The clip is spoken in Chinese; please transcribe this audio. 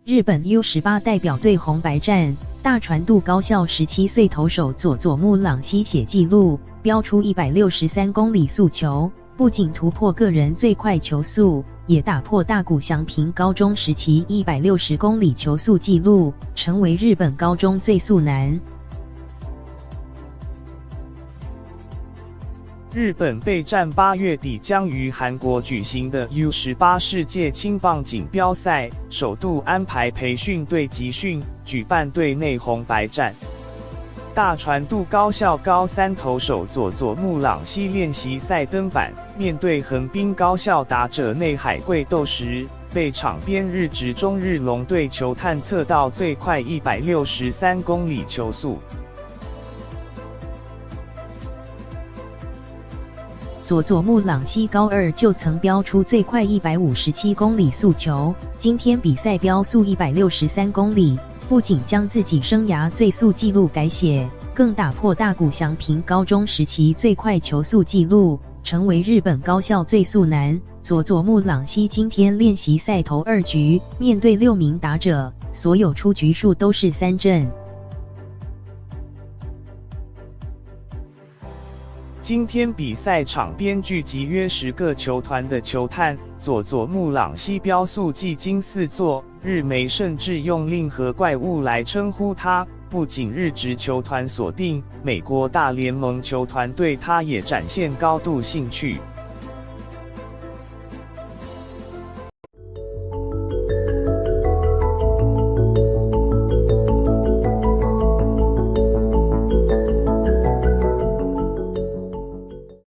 日本 U18 代表队红白战，大传渡高校17岁投手佐佐木朗希写纪录，飙出163公里速球，不仅突破个人最快球速，也打破大谷翔平高中时期160公里球速纪录，成为日本高中最速男。日本备战8月底将于韩国举行的 U18 世界青棒锦标赛，首度安排培训队集训，举办队内红白战。大传渡高校高3投手佐佐木朗希练习赛登板，面对横滨高校打者内海贵斗时，被场边日职中日龙队球探测到最快163公里球速。佐佐木朗希高2就曾飙出最快157公里速球，今天比赛飙速163公里，不仅将自己生涯最速纪录改写，更打破大谷翔平高中时期最快球速纪录，成为日本高校最速男。佐佐木朗希今天练习赛投2局，面对6名打者，所有出局数都是3振。今天比赛场边聚集约10个球团的球探，佐佐木朗希飙速技惊4座，日媒甚至用令和怪物来称呼他。不仅日职球团锁定，美国大联盟球团对他也展现高度兴趣。